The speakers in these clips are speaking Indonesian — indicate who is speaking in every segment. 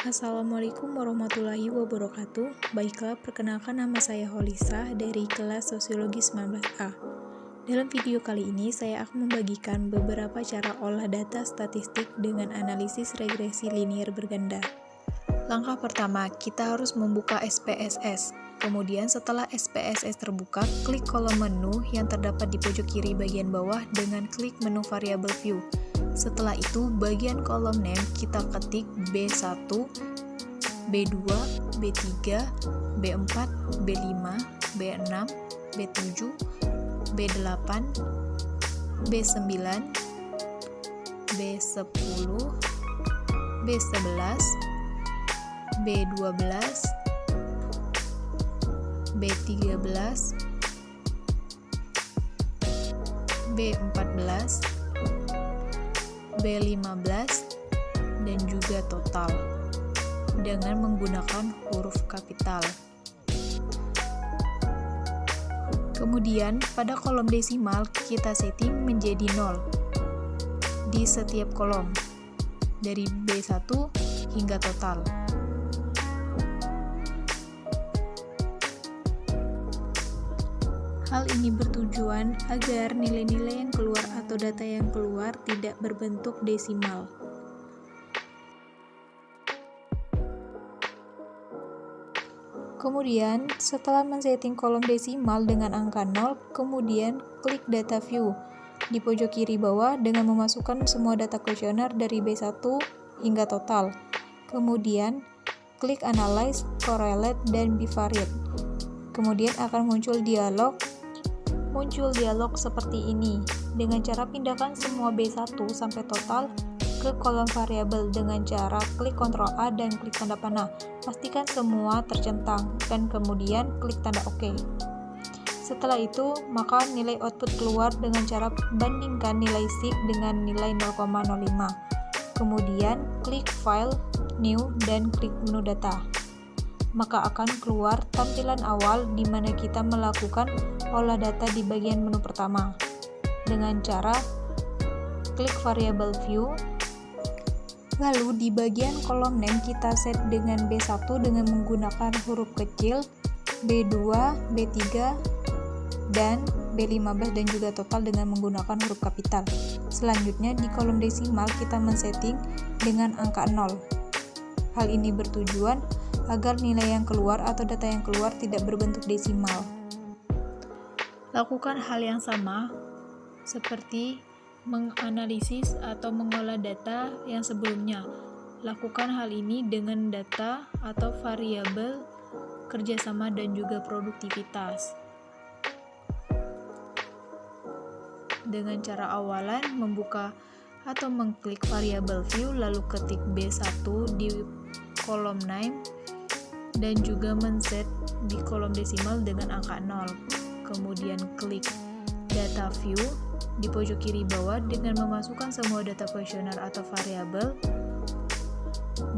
Speaker 1: Assalamualaikum warahmatullahi wabarakatuh. Baiklah, perkenalkan nama saya Holisah dari kelas Sosiologi 19A. Dalam video kali ini, saya akan membagikan beberapa cara olah data statistik dengan analisis regresi linier berganda. Langkah pertama, kita harus membuka SPSS. Kemudian setelah SPSS terbuka, klik kolom menu yang terdapat di pojok kiri bagian bawah dengan klik menu variable view. Setelah itu, bagian kolom name kita ketik B1, B2, B3, B4, B5, B6, B7, B8, B9, B10, B11, B12, B13, B14, B15, dan juga total dengan menggunakan huruf kapital. Kemudian pada kolom desimal kita setting menjadi 0 di setiap kolom dari B1 hingga total. Hal ini bertujuan agar nilai-nilai yang keluar atau data yang keluar tidak berbentuk desimal. Kemudian, setelah men-setting kolom desimal dengan angka 0, kemudian klik data view di pojok kiri bawah dengan memasukkan semua data kuesioner dari B1 hingga total. Kemudian, klik analyze, correlate, dan bivariate. Kemudian akan muncul dialog seperti ini. Dengan cara pindahkan semua B1 sampai total ke kolom variabel dengan cara klik Ctrl A dan klik tanda panah. Pastikan semua tercentang dan kemudian klik tanda OK. Setelah itu, maka nilai output keluar dengan cara bandingkan nilai SIG dengan nilai 0,05. Kemudian klik File, New, dan klik menu data. Maka akan keluar tampilan awal di mana kita melakukan olah data di bagian menu pertama dengan cara klik variable view. Lalu di bagian kolom name kita set dengan B1 dengan menggunakan huruf kecil, B2, B3, dan B15 dan juga total dengan menggunakan huruf kapital. Selanjutnya di kolom desimal kita men-setting dengan angka 0. Hal ini bertujuan agar nilai yang keluar atau data yang keluar tidak berbentuk desimal. Lakukan hal yang sama seperti menganalisis atau mengolah data yang sebelumnya. Lakukan hal ini dengan data atau variabel kerjasama dan juga produktivitas. Dengan cara awalan membuka atau mengklik variabel view lalu ketik B1 di kolom name dan juga men-set di kolom desimal dengan angka 0. Kemudian klik data view di pojok kiri bawah dengan memasukkan semua data kuesioner atau variabel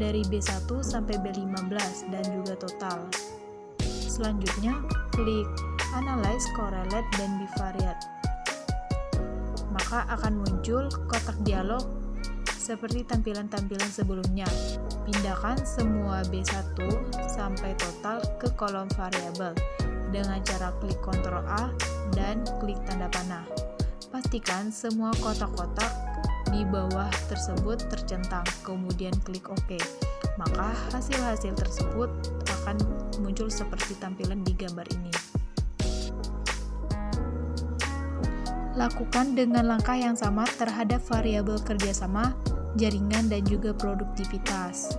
Speaker 1: dari B1 sampai B15 dan juga total. Selanjutnya, klik Analyze, Correlate, dan Bivariate. Maka akan muncul kotak dialog seperti tampilan-tampilan sebelumnya. Pindahkan semua B1 sampai total ke kolom variabel dengan cara klik Ctrl A dan klik tanda panah. Pastikan semua kotak-kotak di bawah tersebut tercentang, kemudian klik OK. Maka hasil-hasil tersebut akan muncul seperti tampilan di gambar ini. Lakukan dengan langkah yang sama terhadap variabel kerjasama, jaringan, dan juga produktivitas.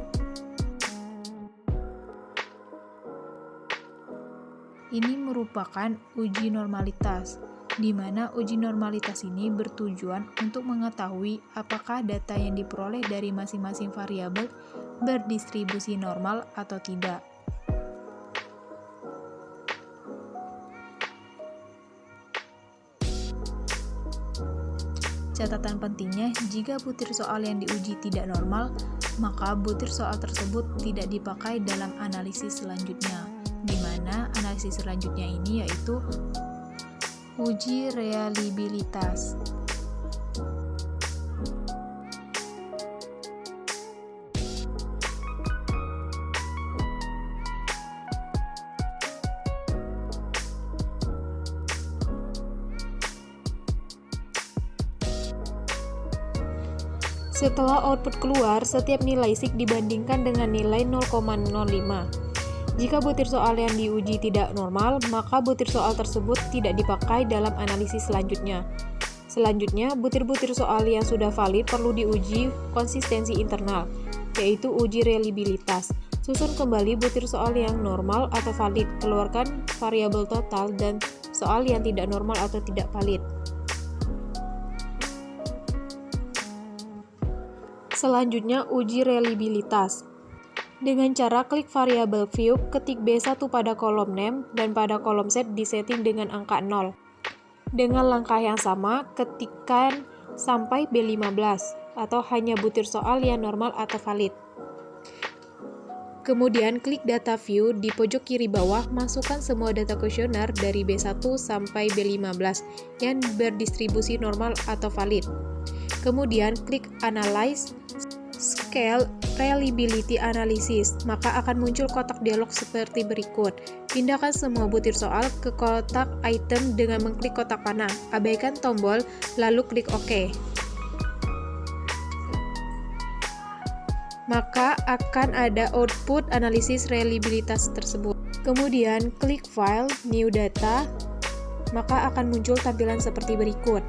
Speaker 1: Ini merupakan uji normalitas, di mana uji normalitas ini bertujuan untuk mengetahui apakah data yang diperoleh dari masing-masing variabel berdistribusi normal atau tidak. Catatan pentingnya, jika butir soal yang diuji tidak normal, maka butir soal tersebut tidak dipakai dalam analisis selanjutnya, di mana analisis selanjutnya ini yaitu uji reliabilitas. Setelah output keluar, setiap nilai SIK dibandingkan dengan nilai 0,05. Jika butir soal yang diuji tidak normal, maka butir soal tersebut tidak dipakai dalam analisis selanjutnya. Selanjutnya, butir-butir soal yang sudah valid perlu diuji konsistensi internal, yaitu uji reliabilitas. Susun kembali butir soal yang normal atau valid, keluarkan variabel total dan soal yang tidak normal atau tidak valid. Selanjutnya, uji reliabilitas. Dengan cara klik variabel view, ketik B1 pada kolom name dan pada kolom set disetting dengan angka 0. Dengan langkah yang sama, ketikkan sampai B15 atau hanya butir soal yang normal atau valid. Kemudian klik data view di pojok kiri bawah, masukkan semua data kuesioner dari B1 sampai B15 yang berdistribusi normal atau valid. Kemudian klik Analyze Scale Reliability Analysis, maka akan muncul kotak dialog seperti berikut. Pindahkan semua butir soal ke kotak item dengan mengklik kotak panah. Abaikan tombol, lalu klik OK. Maka akan ada output analisis reliabilitas tersebut. Kemudian klik File, New Data, maka akan muncul tampilan seperti berikut.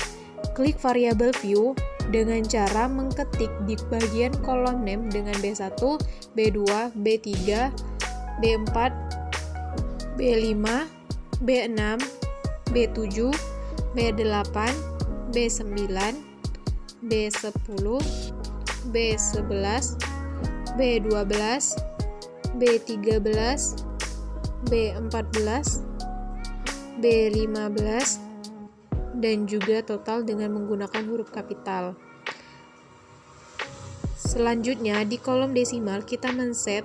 Speaker 1: Klik variabel view dengan cara mengketik di bagian kolom name dengan B1, B2, B3, B4, B5, B6, B7, B8, B9, B10, B11, B12, B13, B14, B15, dan juga total dengan menggunakan huruf kapital. Selanjutnya, di kolom desimal kita men-set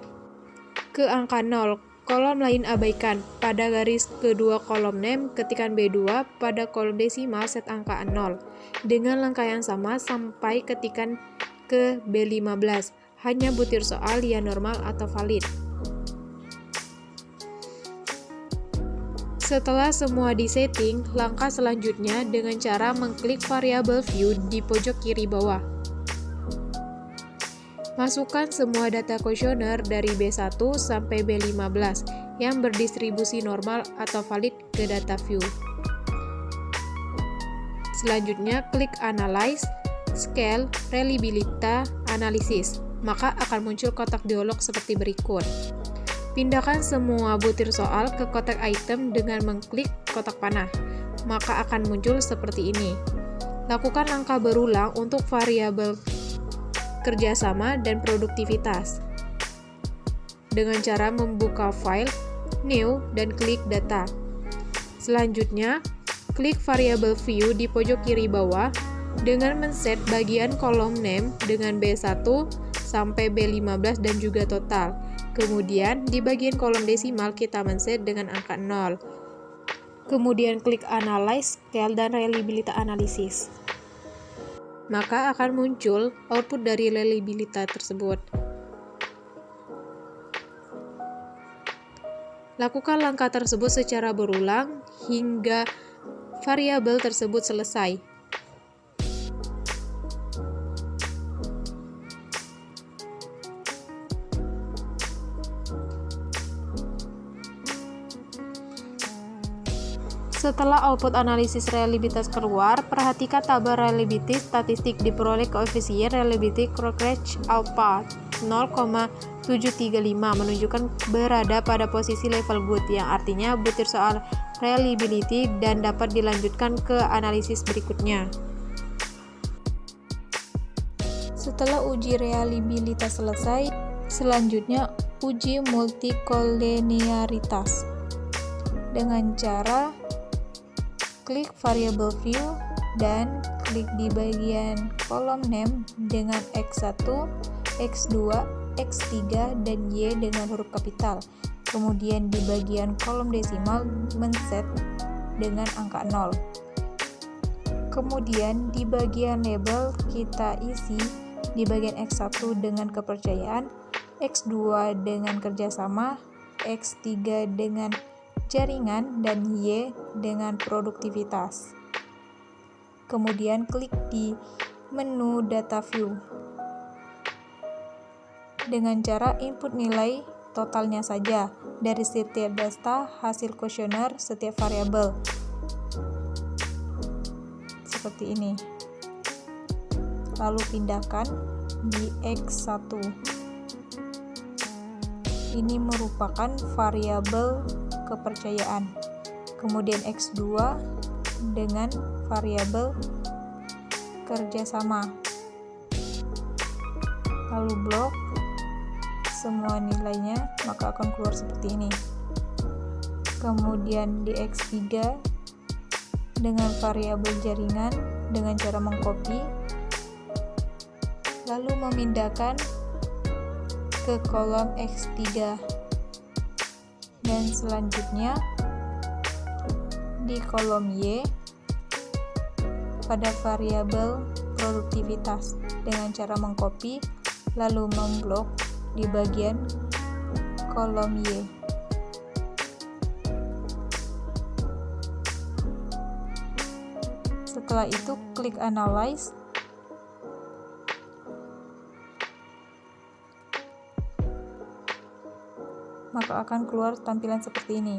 Speaker 1: ke angka 0, kolom lain abaikan. Pada garis kedua kolom name, ketikkan B2, pada kolom desimal set angka 0. Dengan langkah yang sama sampai ketikkan ke B15, hanya butir soal yang normal atau valid. Setelah semua disetting, langkah selanjutnya dengan cara mengklik variabel view di pojok kiri bawah. Masukkan semua data kuesioner dari B1 sampai B15 yang berdistribusi normal atau valid ke data view. Selanjutnya, klik Analyze Scale Reliability Analysis, maka akan muncul kotak dialog seperti berikut. Pindahkan semua butir soal ke kotak item dengan mengklik kotak panah, maka akan muncul seperti ini. Lakukan langkah berulang untuk variabel kerjasama dan produktivitas dengan cara membuka file, new, dan klik data. Selanjutnya, klik variabel view di pojok kiri bawah dengan men-set bagian kolom name dengan B1 sampai B15 dan juga total. Kemudian, di bagian kolom desimal kita men-set dengan angka 0. Kemudian klik Analyze Scale dan Reliability Analysis. Maka akan muncul output dari reliability tersebut. Lakukan langkah tersebut secara berulang hingga variabel tersebut selesai. Setelah output analisis reliabilitas keluar, perhatikan tabel reliability statistik diperoleh koefisien reliability coverage alpha 0,735 menunjukkan berada pada posisi level good, yang artinya butir soal reliability dan dapat dilanjutkan ke analisis berikutnya. Setelah uji reliabilitas selesai, selanjutnya uji multikoleniaritas dengan cara klik variabel view dan klik di bagian kolom name dengan X1, X2, X3, dan Y dengan huruf kapital. Kemudian di bagian kolom desimal men-set dengan angka 0. Kemudian di bagian label kita isi di bagian X1 dengan kepercayaan, X2 dengan kerjasama, X3 dengan jaringan, dan Y dengan produktivitas. Kemudian klik di menu data view. dengan cara input nilai totalnya saja dari setiap data hasil kuesioner setiap variabel. Seperti ini. Lalu pindahkan di X1. Ini merupakan variabel kepercayaan. Kemudian X2 dengan variabel kerjasama. Lalu blok semua nilainya, maka akan keluar seperti ini. Kemudian di X3 dengan variabel jaringan dengan cara mengcopy, lalu memindahkan ke kolom X3, dan selanjutnya di kolom Y pada variabel produktivitas dengan cara mengcopy lalu memblok di bagian kolom Y. Setelah itu klik analyze, maka akan keluar tampilan seperti ini.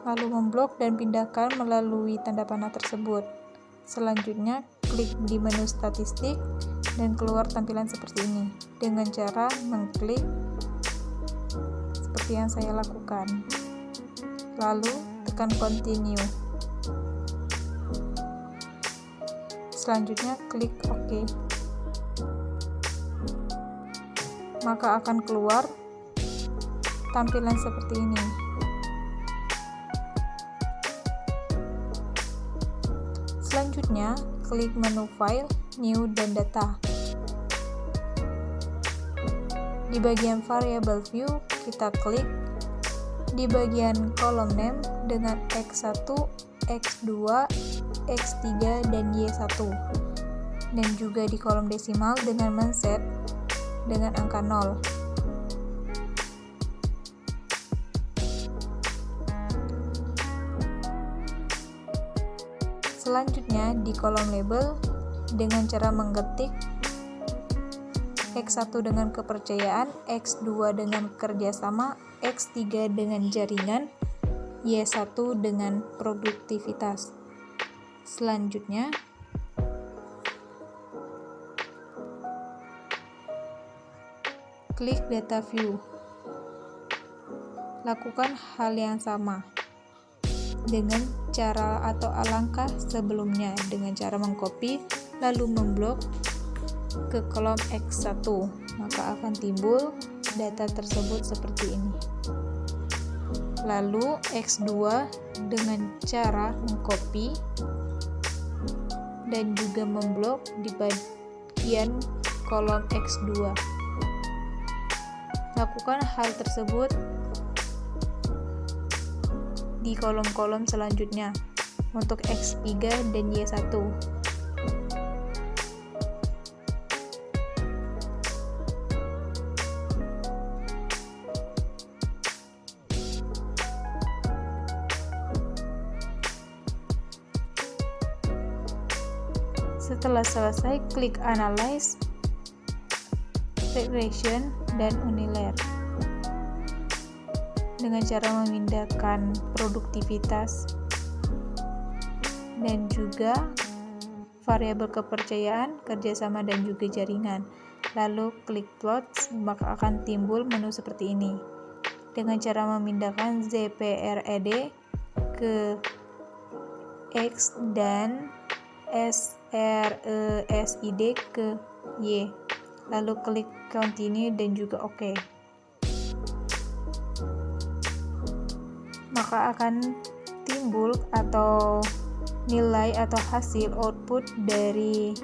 Speaker 1: Lalu memblok dan pindahkan melalui tanda panah tersebut. Selanjutnya klik di menu statistik dan keluar tampilan seperti ini dengan cara mengklik seperti yang saya lakukan. Lalu tekan continue. Selanjutnya klik OK. Maka akan keluar tampilan seperti ini. Selanjutnya klik menu File, New, dan Data. Di bagian Variable View, kita klik di bagian kolom Name dengan X1, X2, X3, dan Y1, dan juga di kolom desimal dengan men-set dengan angka 0. Selanjutnya di kolom label dengan cara mengetik X1 dengan kepercayaan, X2 dengan kerjasama, X3 dengan jaringan, Y1 dengan produktivitas. Selanjutnya klik data view. Lakukan hal yang sama dengan cara atau alangkah sebelumnya dengan cara mengcopy lalu memblok ke kolom X1, maka akan timbul data tersebut seperti ini. Lalu X2 dengan cara mengcopy dan juga memblok di bagian kolom X2. Lakukan hal tersebut di kolom-kolom selanjutnya untuk X3 dan Y1. Setelah selesai, klik Analyze, Regression, dan Unilayer dengan cara memindahkan produktivitas dan juga variabel kepercayaan, kerjasama, dan juga jaringan. Lalu klik Plots, maka akan timbul menu seperti ini dengan cara memindahkan ZPRED ke X dan SRESID ke Y. Lalu klik Continue dan juga OK. Maka akan timbul atau nilai atau hasil output dari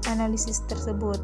Speaker 1: analisis tersebut.